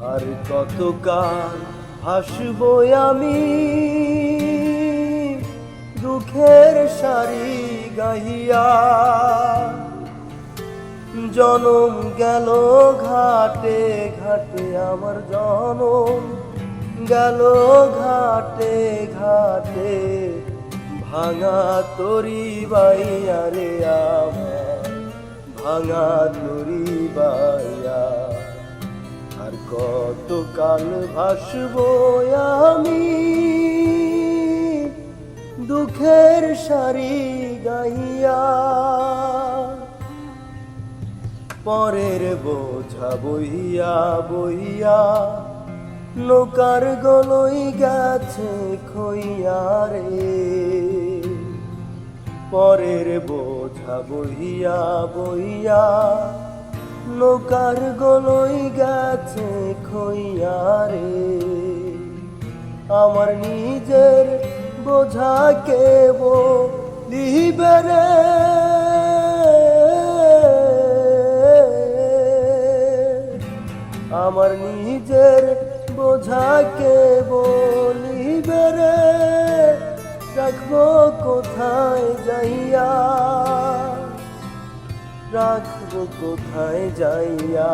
আর কতকাল হাসবো আমি দুঃখের সারি গাহিয়া। জনম গেল ঘাটে ঘাটে, আমার জনম গেল ঘাটে ঘাটে। ভাঙা তরি বাইয়া রে আমার, ভাঙা তরি বাইয়া। আর কতকাল ভাসবো আমি দুঃখের সারি গাইয়া। পরের বোঝা বইয়া বইয়া নৌকার গলই গেছে খইয়া রে। পরের বোঝা বইয়া বইয়া নৌকার গলই গেছে খইয়া রে। আমার নিজের বোঝা কে বলিবে রে। আমার নিজের বোঝা কে বলিবে রে। রাখবো কোথায় যাইয়া, রাখবো কোথায় যাইয়া।